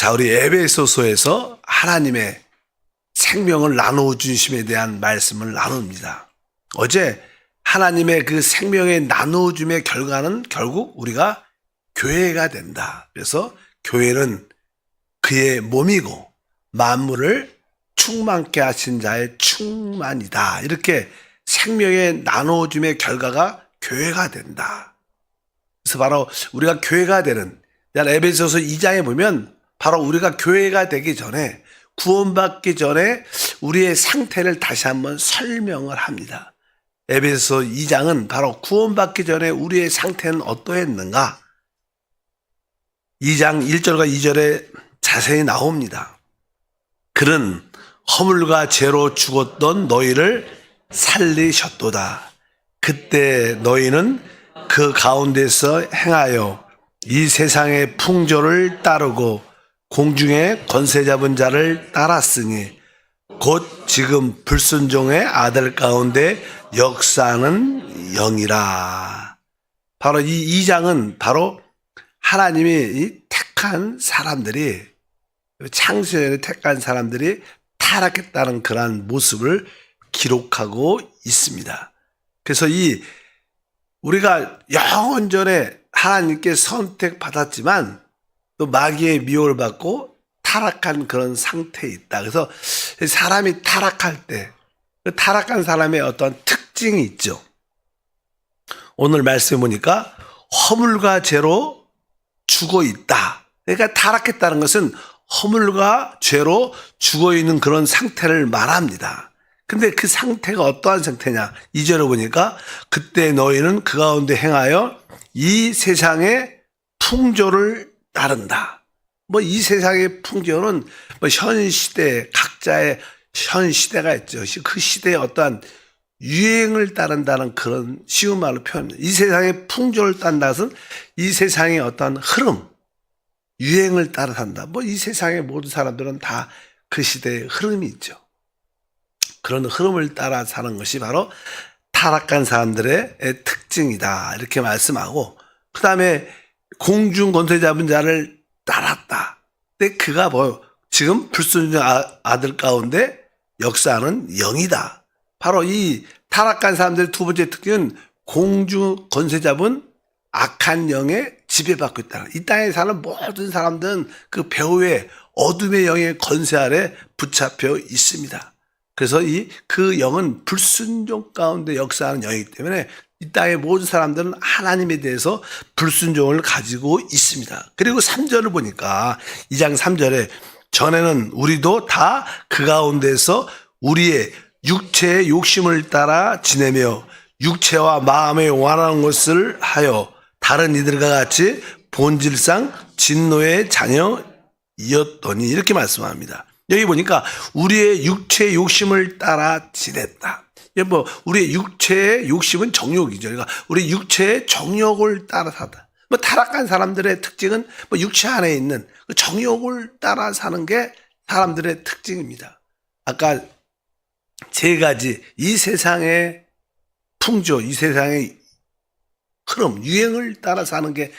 자, 우리 에베소서에서 하나님의 생명을 나누어 주심에 대한 말씀을 나눕니다. 어제 하나님의 그 생명의 나누어 줌의 결과는 결국 우리가 교회가 된다. 그래서 교회는 그의 몸이고 만물을 충만케 하신 자의 충만이다. 이렇게 생명의 나누어 줌의 결과가 교회가 된다. 그래서 바로 우리가 교회가 되는 에베소서 2장에 보면 바로 우리가 교회가 되기 전에 구원받기 전에 우리의 상태를 다시 한번 설명을 합니다. 에베소서 2장은 바로 구원받기 전에 우리의 상태는 어떠했는가? 2장 1절과 2절에 자세히 나옵니다. 그는 허물과 죄로 죽었던 너희를 살리셨도다. 그때 너희는 그 가운데서 행하여 이 세상의 풍조를 따르고 공중의 권세 잡은 자를 따랐으니 곧 지금 불순종의 아들 가운데 역사하는 영이라. 바로 이 2장은 바로 하나님이 이 택한 사람들이, 창세전에 택한 사람들이 타락했다는 그러한 모습을 기록하고 있습니다. 그래서 우리가 영원전에 하나님께 선택받았지만 또 마귀의 미혹을 받고 타락한 그런 상태에 있다. 그래서 사람이 타락할 때 그 타락한 사람의 어떤 특징이 있죠. 오늘 말씀해 보니까 허물과 죄로 죽어 있다. 그러니까 타락했다는 것은 허물과 죄로 죽어 있는 그런 상태를 말합니다. 근데 그 상태가 어떠한 상태냐? 2절에 보니까 그때 너희는 그 가운데 행하여 이 세상의 풍조를 따른다. 이 세상의 풍조는 현 시대, 각자의 현 시대가 있죠. 그 시대의 어떠한 유행을 따른다는 그런 쉬운 말로 표현합니다. 이 세상의 풍조를 딴다 것은 이 세상의 어떠한 흐름, 유행을 따라 산다. 이 세상의 모든 사람들은 다 그 시대의 흐름이 있죠. 그런 흐름을 따라 사는 것이 바로 타락한 사람들의 특징이다. 이렇게 말씀하고, 그 다음에 공중 권세 잡은 자를 따랐다. 근데 그가 지금 불순종 아들 가운데 역사하는 영이다. 바로 이 타락한 사람들의 두 번째 특징은 공중 권세 잡은 악한 영의 지배받고 있다. 이 땅에 사는 모든 사람들은 그 배후의 어둠의 영의 권세 아래 붙잡혀 있습니다. 그래서 그 영은 불순종 가운데 역사하는 영이기 때문에 이 땅의 모든 사람들은 하나님에 대해서 불순종을 가지고 있습니다. 그리고 3절을 보니까 2장 3절에 전에는 우리도 다 그 가운데서 우리의 육체의 욕심을 따라 지내며 육체와 마음에 원하는 것을 하여 다른 이들과 같이 본질상 진노의 자녀이었더니 이렇게 말씀합니다. 여기 보니까 우리의 육체의 욕심을 따라 지냈다. 우리의 육체의 욕심은 정욕이죠. 그러니까 우리 육체의 정욕을 따라 사다. 타락한 사람들의 특징은 육체 안에 있는 그 정욕을 따라 사는 게 사람들의 특징입니다. 아까 세 가지, 이 세상의 풍조, 이 세상의 흐름, 유행을 따라 사는 게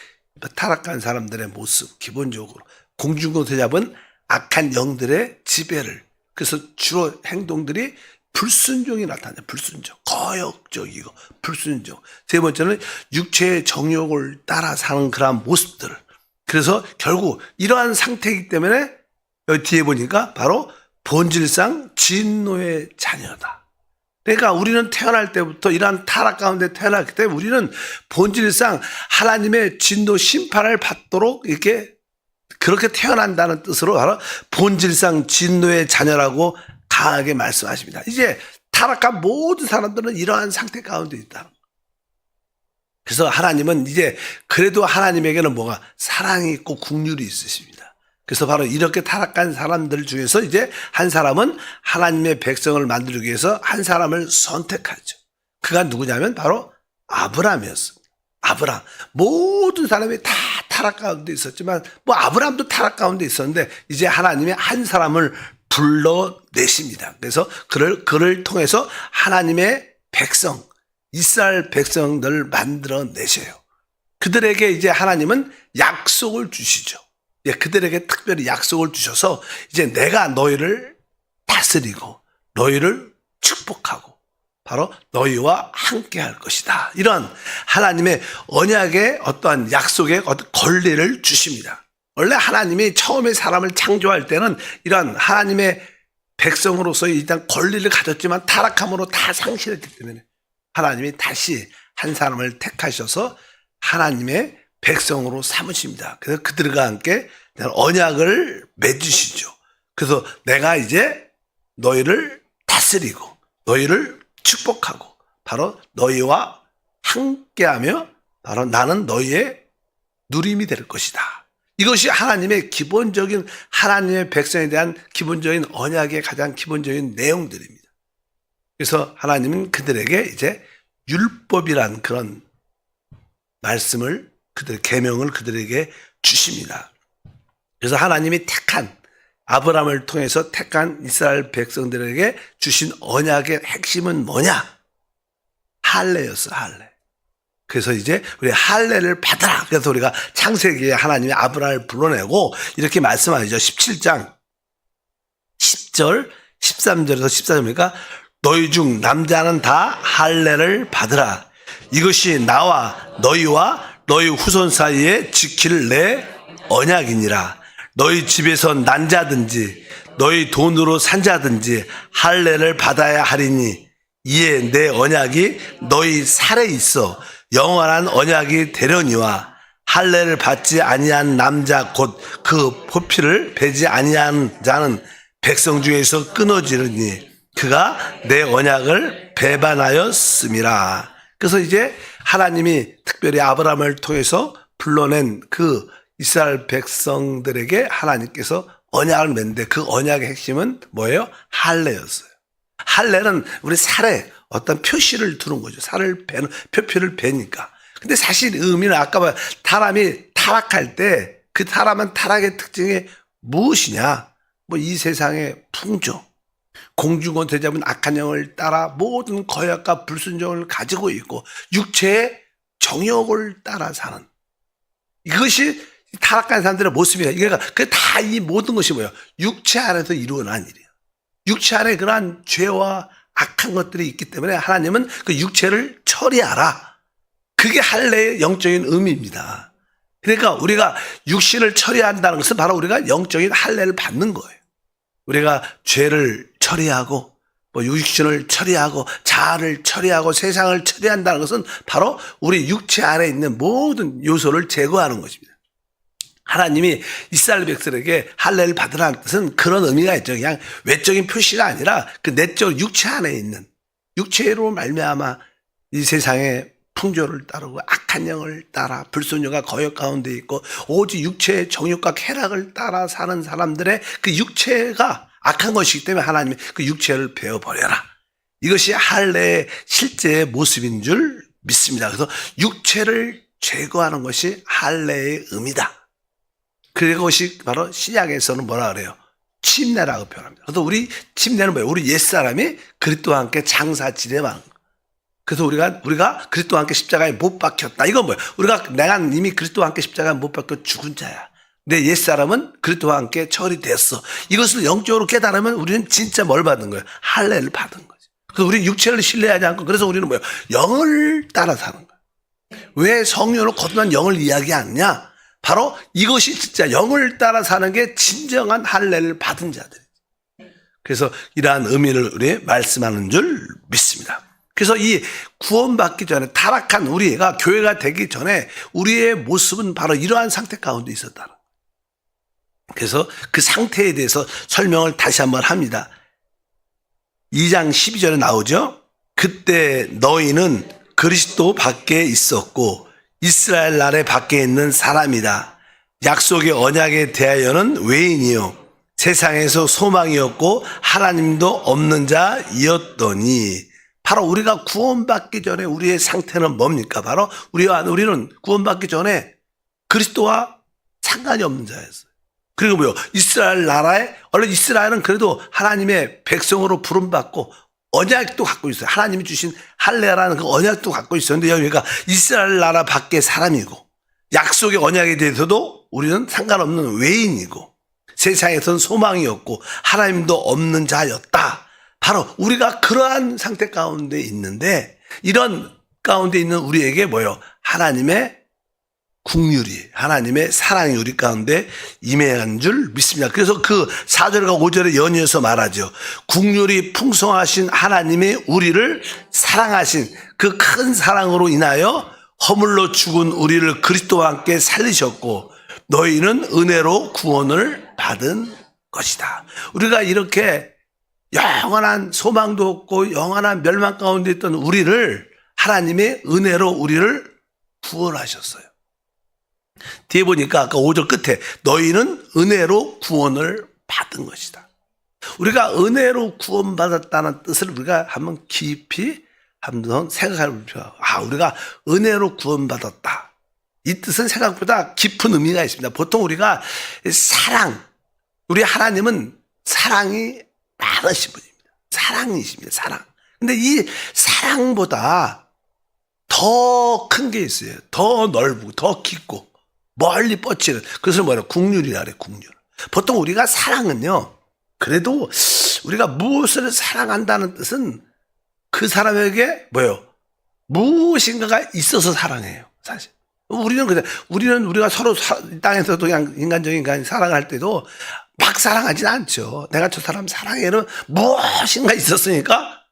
타락한 사람들의 모습, 기본적으로. 공중권세 잡은 악한 영들의 지배를. 그래서 주로 행동들이 불순종이 나타나요. 불순종. 거역적이고 불순종. 세 번째는 육체의 정욕을 따라 사는 그러한 모습들을. 그래서 결국 이러한 상태이기 때문에 여기 뒤에 보니까 바로 본질상 진노의 자녀다. 그러니까 우리는 태어날 때부터 이러한 타락 가운데 태어났기 때문에 우리는 본질상 하나님의 진노 심판을 받도록 이렇게 그렇게 태어난다는 뜻으로 바로 본질상 진노의 자녀라고 강하게 말씀하십니다. 이제 타락한 모든 사람들은 이러한 상태 가운데 있다. 그래서 하나님은 이제 그래도 하나님에게는 사랑이 있고 긍휼이 있으십니다. 그래서 바로 이렇게 타락한 사람들 중에서 이제 한 사람은 하나님의 백성을 만들기 위해서 한 사람을 선택하죠. 그가 누구냐면 바로 아브라함이었습니다. 아브라함. 모든 사람이 다 타락 가운데 있었지만 아브라함도 타락 가운데 있었는데 이제 하나님이 한 사람을 불러내십니다. 그래서 그를 통해서 하나님의 백성, 이스라엘 백성들을 만들어내셔요. 그들에게 이제 하나님은 약속을 주시죠. 그들에게 특별히 약속을 주셔서 이제 내가 너희를 다스리고 너희를 축복하고 바로 너희와 함께 할 것이다. 이런 하나님의 언약의 어떠한 약속의 어떤 권리를 주십니다. 원래 하나님이 처음에 사람을 창조할 때는 이런 하나님의 백성으로서의 일단 권리를 가졌지만 타락함으로 다 상실했기 때문에 하나님이 다시 한 사람을 택하셔서 하나님의 백성으로 삼으십니다. 그래서 그들과 함께 언약을 맺으시죠. 그래서 내가 이제 너희를 다스리고 너희를 축복하고 바로 너희와 함께하며 바로 나는 너희의 누림이 될 것이다. 이것이 하나님의 기본적인 하나님의 백성에 대한 기본적인 언약의 가장 기본적인 내용들입니다. 그래서 하나님은 그들에게 이제 율법이란 그런 말씀을 계명을 그들에게 주십니다. 그래서 하나님이 택한 아브라함을 통해서 택한 이스라엘 백성들에게 주신 언약의 핵심은 뭐냐? 할례였어, 할례. 그래서 이제 우리 할례를 받아라. 그래서 우리가 창세기에 하나님이 아브라함을 불러내고 이렇게 말씀하죠. 17장 10절, 13절에서 14절이니까 너희 중 남자는 다 할례를 받으라. 이것이 나와 너희와 너희 후손 사이에 지킬 내 언약이니라. 너희 집에서 난 자든지 너희 돈으로 산 자든지 할례를 받아야 하리니 이에 내 언약이 너희 살에 있어 영원한 언약이 되려니와 할례를 받지 아니한 남자 곧 그 포피를 베지 아니한 자는 백성 중에서 끊어지르니 그가 내 언약을 배반하였음이라. 그래서 이제 하나님이 특별히 아브라함을 통해서 불러낸 그 이스라엘 백성들에게 하나님께서 언약을 맺는데 그 언약의 핵심은 뭐예요? 할례였어요. 할례는 우리 살에 어떤 표시를 두는 거죠. 살을 베는, 표피를 베니까. 근데 사실 의미는 아까 사람이 타락할 때 그 사람은 타락의 특징이 무엇이냐? 뭐 이 세상의 풍조, 공중권 대잡은 악한 영을 따라 모든 거역과 불순종을 가지고 있고 육체의 정욕을 따라 사는 이것이 타락한 사람들의 모습이에요. 그러니까 그 다 이 모든 것이 뭐예요? 육체 안에서 이루어난 일이에요. 육체 안에 그러한 죄와 악한 것들이 있기 때문에 하나님은 그 육체를 처리하라. 그게 할례의 영적인 의미입니다. 그러니까 우리가 육신을 처리한다는 것은 바로 우리가 영적인 할례를 받는 거예요. 우리가 죄를 처리하고 뭐 육신을 처리하고 자아를 처리하고 세상을 처리한다는 것은 바로 우리 육체 안에 있는 모든 요소를 제거하는 것입니다. 하나님이 이스라엘 백성에게 할례를 받으라는 뜻은 그런 의미가 있죠. 그냥 외적인 표시가 아니라 그 내적 육체 안에 있는 육체로 말미암아 이 세상의 풍조를 따르고 악한 영을 따라 불순종과 거역 가운데 있고 오직 육체의 정욕과 쾌락을 따라 사는 사람들의 그 육체가 악한 것이기 때문에 하나님이 그 육체를 베어버려라. 이것이 할례의 실제의 모습인 줄 믿습니다. 그래서 육체를 제거하는 것이 할례의 의미다. 그것이 바로 신약에서는 뭐라 그래요? 침례라고 표현합니다. 그래서 우리 침례는 뭐예요? 우리 옛사람이 그리스도와 함께 장사 지내만 그래서 우리가 그리스도와 함께 십자가에 못 박혔다. 이건 뭐예요? 내가 이미 그리스도와 함께 십자가에 못 박혀 죽은 자야. 내 옛사람은 그리스도와 함께 처리됐어. 이것을 영적으로 깨달으면 우리는 진짜 뭘 받은 거예요? 할례를 받은 거죠. 그래서 우리 육체를 신뢰하지 않고 그래서 우리는 뭐예요? 영을 따라 사는 거예요. 왜 성령으로 거듭난 영을 이야기하느냐? 바로 이것이 진짜 영을 따라 사는 게 진정한 할례를 받은 자들이죠. 그래서 이러한 의미를 우리 말씀하는 줄 믿습니다. 그래서 이 구원받기 전에 타락한 우리가 교회가 되기 전에 우리의 모습은 바로 이러한 상태 가운데 있었다는 거예요. 그래서 그 상태에 대해서 설명을 다시 한번 합니다. 2장 12절에 나오죠. 그때 너희는 그리스도 밖에 있었고 이스라엘 나라에 밖에 있는 사람이다. 약속의 언약에 대하여는 외인이요 세상에서 소망이었고 하나님도 없는 자이었더니 바로 우리가 구원받기 전에 우리의 상태는 뭡니까? 바로 우리는 구원받기 전에 그리스도와 상관이 없는 자였어요. 그리고 뭐요? 이스라엘 나라에 원래 이스라엘은 그래도 하나님의 백성으로 부름받고 언약도 갖고 있어요. 하나님이 주신 할례라는 그 언약도 갖고 있었는데 여기가 이스라엘 나라 밖의 사람이고 약속의 언약에 대해서도 우리는 상관없는 외인이고 세상에선 소망이 없고 하나님도 없는 자였다. 바로 우리가 그러한 상태 가운데 있는데 이런 가운데 있는 우리에게 뭐요? 하나님의 국률이, 하나님의 사랑이 우리 가운데 임해한 줄 믿습니다. 그래서 그 4절과 5절에 연이어서 말하죠. 국률이 풍성하신 하나님이 우리를 사랑하신 그 큰 사랑으로 인하여 허물로 죽은 우리를 그리스도와 함께 살리셨고 너희는 은혜로 구원을 받은 것이다. 우리가 이렇게 영원한 소망도 없고 영원한 멸망 가운데 있던 우리를 하나님의 은혜로 우리를 구원하셨어요. 뒤에 보니까 아까 5절 끝에 너희는 은혜로 구원을 받은 것이다. 우리가 은혜로 구원받았다는 뜻을 우리가 한번 깊이 한번 생각해 볼게요. 우리가 은혜로 구원받았다. 이 뜻은 생각보다 깊은 의미가 있습니다. 보통 우리가 사랑, 우리 하나님은 사랑이 많으신 분입니다. 사랑이십니다. 사랑. 근데 이 사랑보다 더 큰 게 있어요. 더 넓고 더 깊고 멀리 뻗치는. 그것을 뭐라 국률이라 그래. 국률. 보통 우리가 사랑은요. 그래도 우리가 무엇을 사랑한다는 뜻은 그 사람에게 무엇인가가 있어서 사랑해요. 사실. 우리는 우리가 서로 땅에서도 그냥 인간적인 사랑할 때도 막 사랑하진 않죠. 내가 저 사람 사랑해는 무엇인가 있었으니까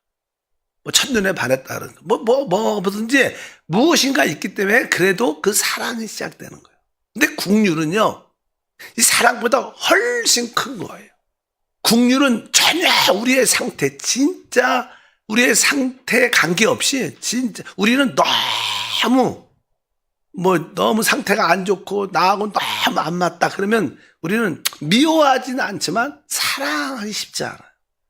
첫눈에 반했다 그러는 뭐든지 무엇인가 있기 때문에 그래도 그 사랑이 시작되는 거예요. 근데 국률은요, 이 사랑보다 훨씬 큰 거예요. 국률은 전혀 우리의 상태, 진짜 우리의 상태에 관계없이 진짜 우리는 너무 상태가 안 좋고 나하고 너무 안 맞다 그러면 우리는 미워하지는 않지만 사랑하기 쉽지 않아요.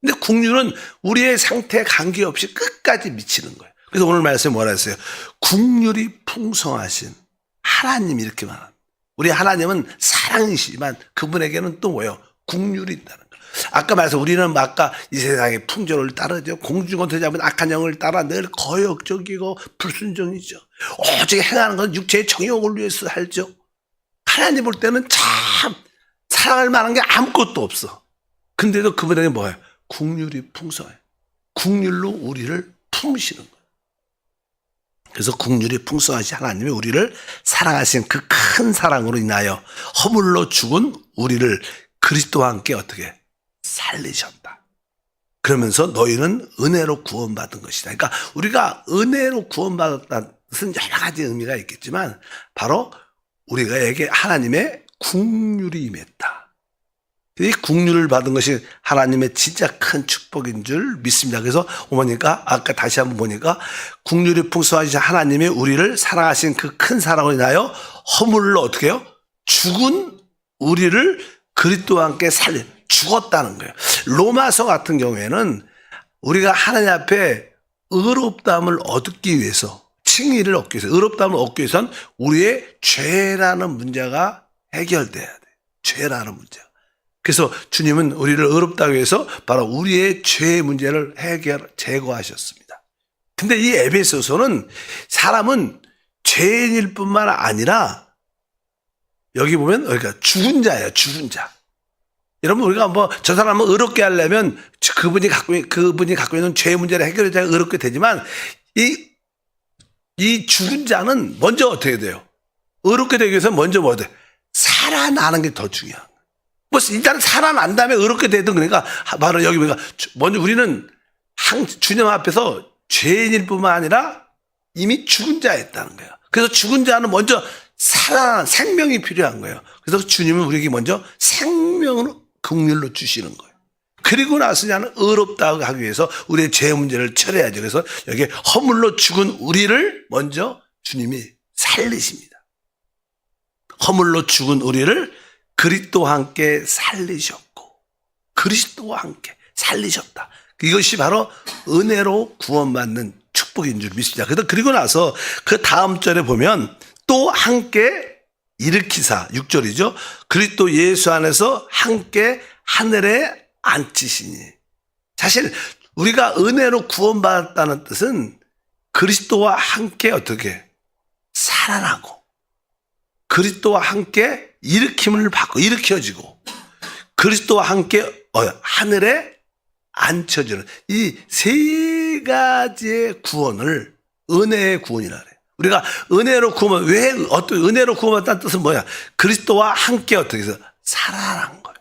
근데 국률은 우리의 상태에 관계없이 끝까지 미치는 거예요. 그래서 오늘 말씀에 뭐라 했어요? 국률이 풍성하신 하나님 이렇게 말합니다. 우리 하나님은 사랑이시지만 그분에게는 또 국률이 있다는 거예요. 아까 말해서 우리는 아까 이 세상의 풍조를 따르죠. 공중권세 잡은 악한 영을 따라 늘 거역적이고 불순종이죠. 오직 행하는 건 육체의 정욕을 위해서 살죠. 하나님 볼 때는 참 사랑할 만한 게 아무것도 없어. 근데도 그분에게 뭐예요? 국률이 풍성해요. 국률로 우리를 품으시는 거예요. 그래서 국률이 풍성하신 하나님이 우리를 사랑하신 그 큰 사랑으로 인하여 허물로 죽은 우리를 그리스도와 함께 어떻게 살리셨다. 그러면서 너희는 은혜로 구원받은 것이다. 그러니까 우리가 은혜로 구원받았다는 뜻은 여러 가지 의미가 있겠지만 바로 우리가에게 하나님의 국률이 임했다. 이 국률을 받은 것이 하나님의 진짜 큰 축복인 줄 믿습니다. 그래서 어머니가 아까 다시 한번 보니까 국률이 풍성하신 하나님이 우리를 사랑하신 그 큰 사랑으로 인하여 허물로 어떻게 해요? 죽은 우리를 그리스도와 함께 죽었다는 거예요. 로마서 같은 경우에는 우리가 하나님 앞에 의롭다함을 얻기 위해서, 칭의를 얻기 위해서, 의롭다함을 얻기 위해서는 우리의 죄라는 문제가 해결돼야 돼. 죄라는 문제. 그래서 주님은 우리를 의롭다 위해서 바로 우리의 죄의 문제를 제거하셨습니다. 근데 이 에베소서는 사람은 죄인일 뿐만 아니라 여기 보면 여기가 죽은 자예요. 죽은 자. 여러분 우리가 저 사람을 의롭게 하려면 그분이 갖고 있는 죄의 문제를 해결해야 의롭게 되지만 이 죽은 자는 먼저 어떻게 돼요? 의롭게 되기 위해서 먼저 뭐 돼? 살아나는 게 더 중요한 거예요. 일단 살아난 다음에 의롭게 되든 그러니까 바로 여기 보니까 먼저 우리는 주님 앞에서 죄인일 뿐만 아니라 이미 죽은 자였다는 거예요. 그래서 죽은 자는 먼저 살아난 생명이 필요한 거예요. 그래서 주님은 우리에게 먼저 생명을 긍휼로 주시는 거예요. 그리고 나서 나는 의롭다 하기 위해서 우리의 죄 문제를 처리해야죠. 그래서 여기 허물로 죽은 우리를 먼저 주님이 살리십니다. 허물로 죽은 우리를 그리스도와 함께 살리셨고 그리스도와 함께 살리셨다. 이것이 바로 은혜로 구원받는 축복인 줄 믿습니다. 그리고 나서 그 다음 절에 보면 또 함께 일으키사 6절이죠. 그리스도 예수 안에서 함께 하늘에 앉히시니. 사실 우리가 은혜로 구원받았다는 뜻은 그리스도와 함께 어떻게 살아나고 그리스도와 함께 일으킴을 받고 일으켜지고 그리스도와 함께 하늘에 앉혀지는 이 세 가지의 구원을 은혜의 구원이라 그래요. 우리가 은혜로 구원, 왜 어떤 은혜로 구원받다는 뜻은 뭐야? 그리스도와 함께 어떻게 해서 살아난 거예요.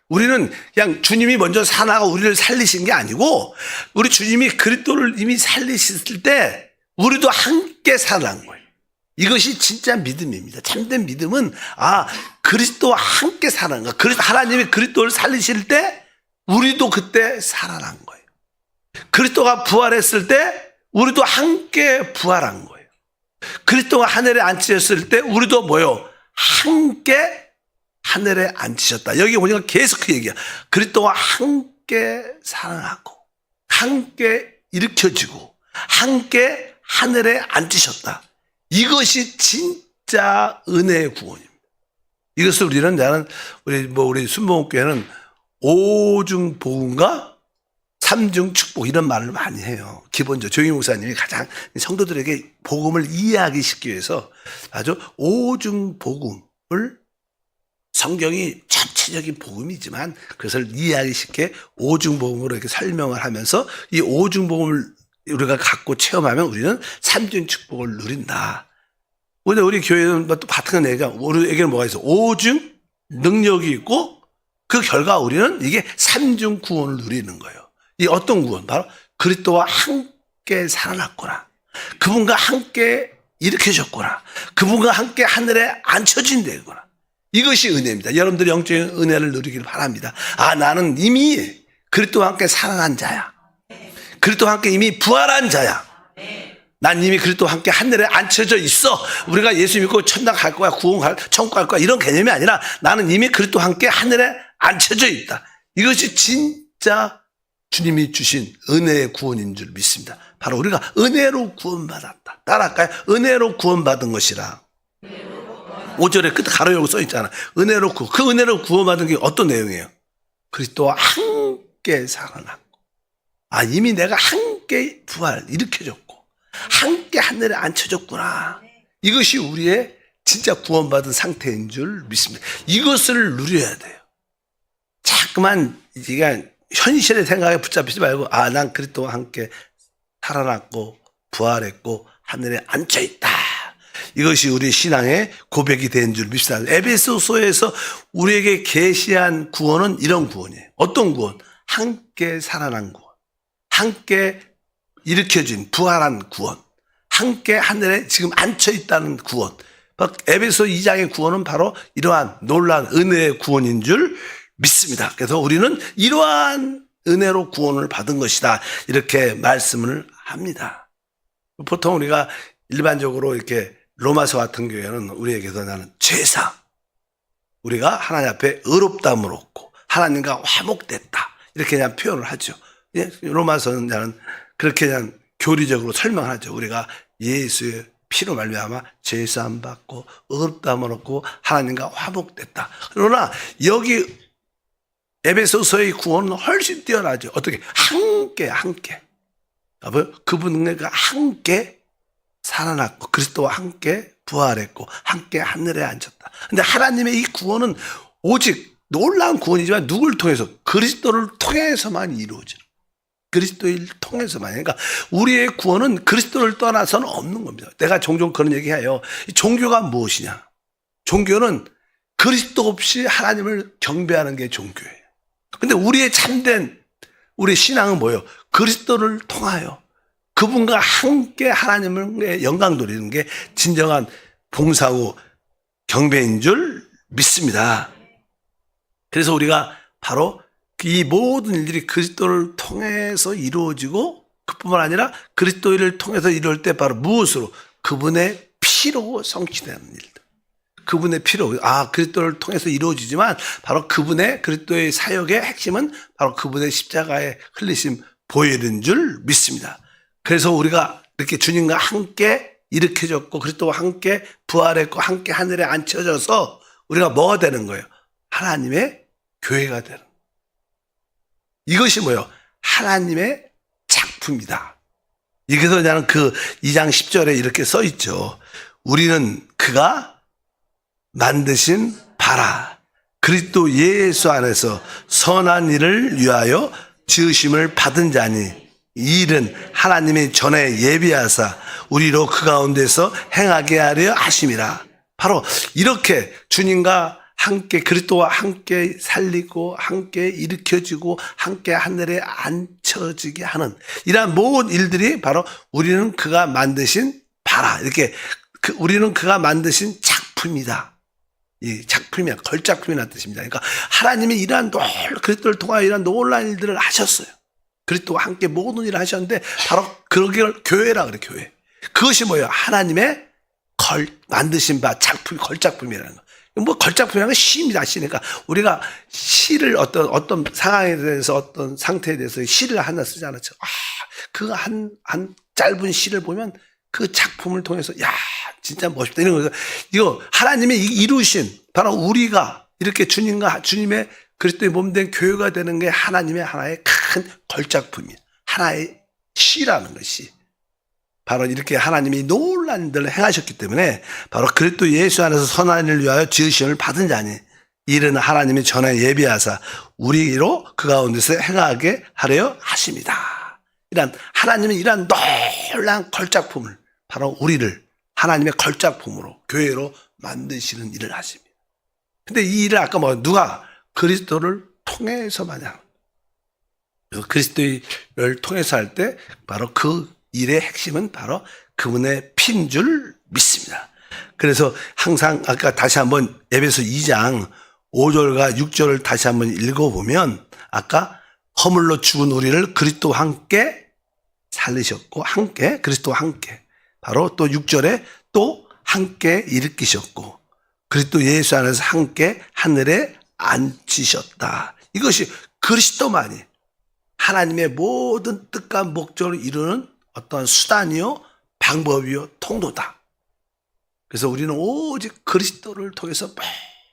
우리는 그냥 주님이 먼저 살아가 우리를 살리신 게 아니고 우리 주님이 그리스도를 이미 살리셨을 때 우리도 함께 살아난 거예요. 이것이 진짜 믿음입니다. 참된 믿음은 그리스도와 함께 살아난 거예요. 하나님이 그리스도를 살리실 때 우리도 그때 살아난 거예요. 그리스도가 부활했을 때 우리도 함께 부활한 거예요. 그리스도가 하늘에 앉히셨을 때 우리도 뭐요? 함께 하늘에 앉히셨다. 여기 보니까 계속 그 얘기야. 그리스도와 함께 살아나고 함께 일으켜지고 함께 하늘에 앉히셨다. 이것이 진짜 은혜의 구원입니다. 이것을 우리 순복음교회는 오중 복음과 삼중 축복 이런 말을 많이 해요. 기본적으로 조희 목사님이 가장 성도들에게 복음을 이해하기 쉽기 위해서 아주 오중 복음을 성경이 전체적인 복음이지만 그것을 이해하기 쉽게 오중 복음으로 이렇게 설명을 하면서 이 오중 복음을 우리가 갖고 체험하면 우리는 삼중 축복을 누린다. 근데 우리 교회는 또 같은 얘기가 우리에게는 뭐가 있어? 오중 능력이 있고 그 결과 우리는 이게 삼중 구원을 누리는 거예요. 이 어떤 구원? 바로 그리스도와 함께 살아났구나. 그분과 함께 일으켜졌구나. 그분과 함께 하늘에 앉혀진 데구나. 이것이 은혜입니다. 여러분들이 영적인 은혜를 누리기를 바랍니다. 나는 이미 그리스도와 함께 살아난 자야. 그리스도와 함께 이미 부활한 자야. 난 이미 그리스도와 함께 하늘에 앉혀져 있어. 우리가 예수 믿고 천당 갈 거야, 천국 갈 거야 이런 개념이 아니라 나는 이미 그리스도와 함께 하늘에 앉혀져 있다. 이것이 진짜 주님이 주신 은혜의 구원인 줄 믿습니다. 바로 우리가 은혜로 구원받았다. 따라할까요? 은혜로 구원받은 것이라. 5절에 끝에 가로 열고 써 있잖아. 그 은혜로 구원받은 게 어떤 내용이에요? 그리스도와 함께 살아났고, 이미 내가 함께 부활 일으켜졌고, 함께 하늘에 앉혀졌구나. 이것이 우리의 진짜 구원받은 상태인 줄 믿습니다. 이것을 누려야 돼요. 자꾸만 현실의 생각에 붙잡히지 말고 난 그리스도와 함께 살아났고 부활했고 하늘에 앉아있다. 이것이 우리 신앙의 고백이 된 줄 믿습니다. 에베소서에서 우리에게 계시한 구원은 이런 구원이에요. 어떤 구원? 함께 살아난 구원, 함께 일으켜진 부활한 구원, 함께 하늘에 지금 앉혀있다는 구원. 에베소 2장의 구원은 바로 이러한 놀라운 은혜의 구원인 줄 믿습니다. 그래서 우리는 이러한 은혜로 구원을 받은 것이다. 이렇게 말씀을 합니다. 보통 우리가 일반적으로 이렇게 로마서 같은 교회는 우리에게서 나는 제사, 우리가 하나님 앞에 의롭다함을 얻고 하나님과 화목됐다. 이렇게 그냥 표현을 하죠. 로마서는 나는 그렇게 그냥 교리적으로 설명하죠. 우리가 예수의 피로 말미암아 제사함 받고 의롭다함을 얻고 하나님과 화목됐다. 그러나 여기 에베소서의 구원은 훨씬 뛰어나죠. 어떻게? 함께. 그분과 함께 살아났고 그리스도와 함께 부활했고 함께 하늘에 앉혔다. 근데 하나님의 이 구원은 오직 놀라운 구원이지만 누굴 통해서? 그리스도를 통해서만 이루어져요. 그리스도를 통해서만. 그러니까 우리의 구원은 그리스도를 떠나서는 없는 겁니다. 내가 종종 그런 얘기해요. 종교가 무엇이냐? 종교는 그리스도 없이 하나님을 경배하는 게 종교예요. 근데 우리의 참된 우리 신앙은 뭐예요? 그리스도를 통하여 그분과 함께 하나님의 영광 돌리는 게 진정한 봉사고 경배인 줄 믿습니다. 그래서 우리가 바로 이 모든 일들이 그리스도를 통해서 이루어지고 그뿐만 아니라 그리스도를 통해서 이루어질 때 바로 무엇으로? 그분의 피로 성취되는 일들. 그분의 피로, 그리스도를 통해서 이루어지지만 바로 그리스도의 사역의 핵심은 바로 그분의 십자가의 흘리심 보혈인 줄 믿습니다. 그래서 우리가 이렇게 주님과 함께 일으켜졌고 그리스도와 함께 부활했고 함께 하늘에 앉혀져서 우리가 뭐가 되는 거예요? 하나님의 교회가 되는. 이것이 뭐예요? 하나님의 작품이다. 여기서 나는 그 2장 10절에 이렇게 써 있죠. 우리는 그가 만드신 바라. 그리스도 예수 안에서 선한 일을 위하여 지으심을 받은 자니 이 일은 하나님이 전에 예비하사 우리로 그 가운데서 행하게 하려 하심이라. 바로 이렇게 주님과 함께 그리스도와 함께 살리고 함께 일으켜지고 함께 하늘에 앉혀지게 하는 이러한 모든 일들이 바로 우리는 그가 만드신 바라. 이렇게 우리는 그가 만드신 작품이다. 이 작품이야, 걸작품이라는 뜻입니다. 그러니까 하나님이 이러한 그리스도를 통하여 이러한 놀라운 일들을 하셨어요. 그리스도와 함께 모든 일을 하셨는데 바로 그걸 교회라 그래, 교회. 그것이 뭐예요? 하나님의 만드신 바 작품, 걸작품이라는 거. 뭐 걸작품이라는 건 시입니다. 시니까 우리가 시를 어떤 상황에 대해서 어떤 상태에 대해서 시를 하나 쓰지 않았죠. 그 한 짧은 시를 보면 그 작품을 통해서 야 진짜 멋있다 이런 거. 이거 하나님이 이루신 바로 우리가 이렇게 주님과 주님의 그리스도의 몸된 교회가 되는 게 하나님의 하나의 큰 걸작품이에요. 하나의 시라는 것이. 바로 이렇게 하나님이 놀라운 일을 행하셨기 때문에 바로 그리스도 예수 안에서 선한 일을 위하여 지으심을 받은 자니 이는 하나님이 전에 예비하사 우리로 그 가운데서 행하게 하려 하십니다. 이런 하나님은 이러한 놀라운 걸작품을 바로 우리를 하나님의 걸작품으로 교회로 만드시는 일을 하십니다. 근데 이 일을 아까 누가 그리스도를 통해서만 하는 그리스도를 통해서 할 때 바로 그 일의 핵심은 바로 그분의 피인 줄 믿습니다. 그래서 항상 아까 다시 한번 에베소 2장 5절과 6절을 다시 한번 읽어보면 아까 허물로 죽은 우리를 그리스도와 함께 살리셨고 함께 그리스도와 함께 바로 또 6절에 또 함께 일으키셨고 그리스도 예수 안에서 함께 하늘에 앉히셨다. 이것이 그리스도만이 하나님의 모든 뜻과 목적을 이루는 어떤 수단이요, 방법이요, 통로다. 그래서 우리는 오직 그리스도를 통해서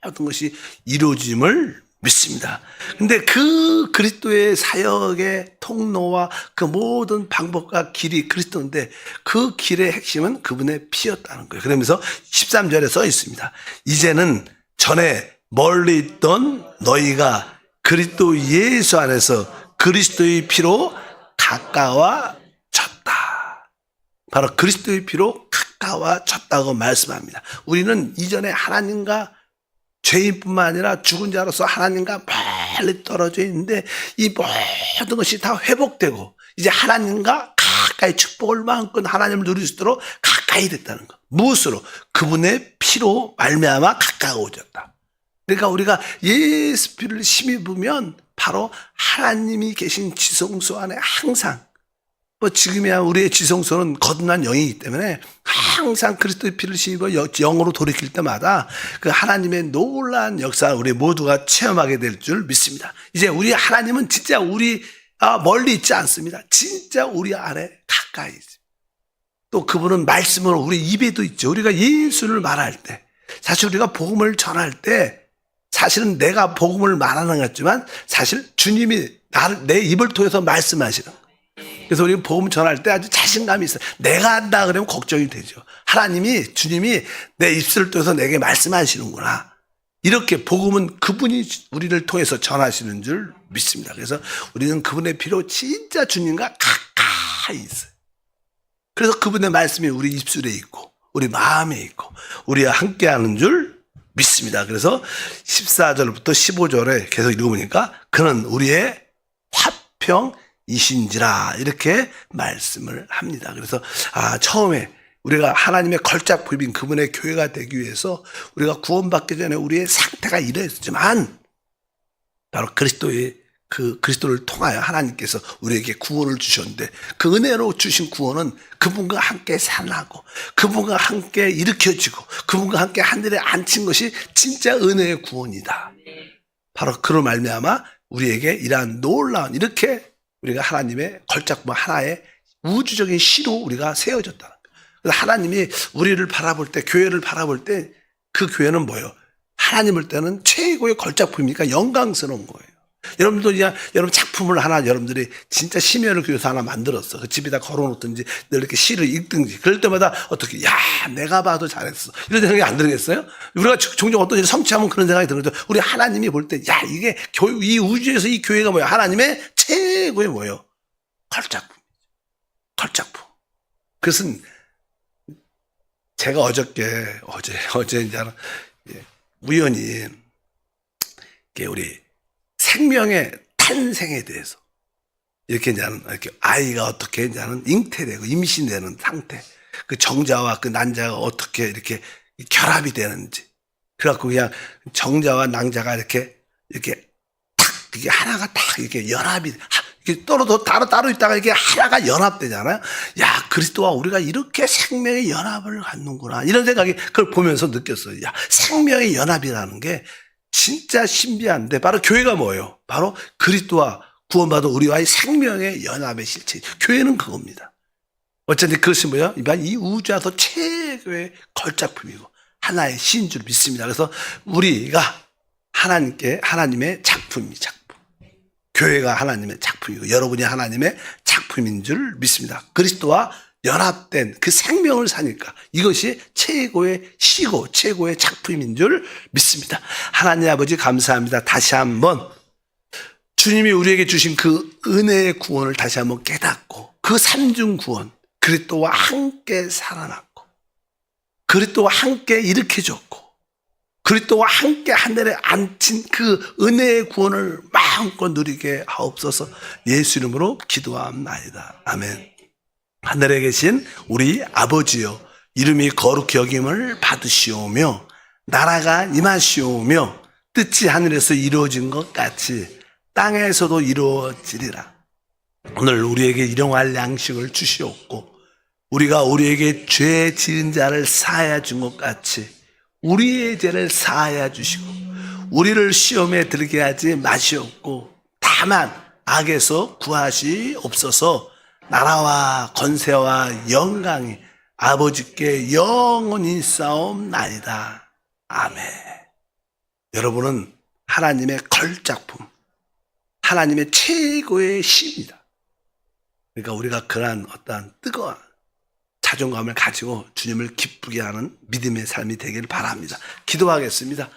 모든 것이 이루어짐을 믿습니다. 근데 그 그리스도의 사역의 통로와 그 모든 방법과 길이 그리스도인데 그 길의 핵심은 그분의 피였다는 거예요. 그러면서 13절에 써 있습니다. 이제는 전에 멀리 있던 너희가 그리스도 예수 안에서 그리스도의 피로 가까워졌다. 바로 그리스도의 피로 가까워졌다고 말씀합니다. 우리는 이전에 하나님과 죄인뿐만 아니라 죽은 자로서 하나님과 멀리 떨어져 있는데 이 모든 것이 다 회복되고 이제 하나님과 가까이 축복을 마음껏 하나님을 누릴 수 있도록 가까이 됐다는 것. 무엇으로? 그분의 피로 말미암아 가까워졌다. 그러니까 우리가 예수 피를 힘입으면 바로 하나님이 계신 지성소 안에 항상 지금이야 우리의 지성소는 거듭난 영이기 때문에 항상 그리스도의 피를 힘입어 영으로 돌이킬 때마다 그 하나님의 놀라운 역사를 우리 모두가 체험하게 될 줄 믿습니다. 이제 우리 하나님은 진짜 우리 멀리 있지 않습니다. 진짜 우리 안에 가까이 있습니다. 또 그분은 말씀으로 우리 입에도 있죠. 우리가 예수를 말할 때 사실 우리가 복음을 전할 때 사실은 내가 복음을 말하는 것 같지만 사실 주님이 내 입을 통해서 말씀하시는 거예요. 그래서 우리가 복음 전할 때 아주 자신감이 있어요. 내가 한다 그러면 걱정이 되죠. 주님이 내 입술을 통해서 내게 말씀하시는구나. 이렇게 복음은 그분이 우리를 통해서 전하시는 줄 믿습니다. 그래서 우리는 그분의 피로 진짜 주님과 가까이 있어요. 그래서 그분의 말씀이 우리 입술에 있고 우리 마음에 있고 우리와 함께하는 줄 믿습니다. 그래서 14절부터 15절에 계속 읽어보니까 그는 우리의 화평이신지라 이렇게 말씀을 합니다. 그래서 처음에 우리가 하나님의 걸작품인 그분의 교회가 되기 위해서 우리가 구원받기 전에 우리의 상태가 이랬지만 바로 그리스도를 통하여 하나님께서 우리에게 구원을 주셨는데 그 은혜로 주신 구원은 그분과 함께 살아나고 그분과 함께 일으켜지고 그분과 함께 하늘에 앉힌 것이 진짜 은혜의 구원이다. 바로 그로 말미암아 우리에게 이러한 놀라운 이렇게 우리가 하나님의 걸작품 하나의 우주적인 시로 우리가 세워졌다는 거예요. 그래서 하나님이 우리를 바라볼 때 교회를 바라볼 때 그 교회는 뭐예요? 하나님을 때는 최고의 걸작품이니까 영광스러운 거예요. 여러분도 이제 여러분 작품을 하나 여러분들이 진짜 심혈을 기울여서 하나 만들었어. 그 집에다 걸어놓든지 늘 이렇게 시를 읽든지 그럴 때마다 어떻게 야 내가 봐도 잘했어 이런 생각이 안 들겠어요? 우리가 종종 어떤 일을 성취하면 그런 생각이 들거든. 우리 하나님이 볼 때 야 이게 이 우주에서 이 교회가 뭐야? 하나님의 최고의 뭐예요? 걸작품. 그것은 제가 어제 이제 우연히 우리 생명의 탄생에 대해서 이렇게 아이가 어떻게 잉태되고 임신되는 상태, 그 정자와 그 난자가 어떻게 이렇게 결합이 되는지, 그래갖고 그냥 정자와 낭자가 이렇게 탁 이게 하나가 딱 이렇게 연합이 이렇게 따로 있다가 이게 하나가 연합되잖아요. 야 그리스도와 우리가 이렇게 생명의 연합을 갖는구나 이런 생각이 그걸 보면서 느꼈어요. 야 생명의 연합이라는 게 진짜 신비한데 바로 교회가 뭐예요? 바로 그리스도와 구원받은 우리와의 생명의 연합의 실체. 교회는 그겁니다. 어쨌든 그것이 뭐야? 이 우주에서 최고의 걸작품이고 하나의 시인 줄 믿습니다. 그래서 우리가 하나님의 작품. 교회가 하나님의 작품이고 여러분이 하나님의 작품인 줄 믿습니다. 그리스도와 연합된 그 생명을 사니까 이것이 최고의 시고 최고의 작품인 줄 믿습니다. 하나님 아버지 감사합니다. 다시 한번 주님이 우리에게 주신 그 은혜의 구원을 다시 한번 깨닫고 그 삼중 구원 그리스도와 함께 살아났고 그리스도와 함께 일으켜줬고 그리스도와 함께 하늘에 앉힌 그 은혜의 구원을 마음껏 누리게 하옵소서. 예수 이름으로 기도합나이다. 아멘. 하늘에 계신 우리 아버지여 이름이 거룩히 여김을 받으시오며 나라가 임하시오며 뜻이 하늘에서 이루어진 것 같이 땅에서도 이루어지리라. 오늘 우리에게 일용할 양식을 주시옵고 우리가 우리에게 죄 지은 자를 사하여 준 것 같이 우리의 죄를 사하여 주시고 우리를 시험에 들게 하지 마시옵고 다만 악에서 구하시옵소서. 나라와 권세와 영광이 아버지께 영원히 싸움나이다. 아멘. 여러분은 하나님의 걸작품, 하나님의 최고의 시입니다. 그러니까 우리가 그러한 어떠한 뜨거운 자존감을 가지고 주님을 기쁘게 하는 믿음의 삶이 되기를 바랍니다. 기도하겠습니다.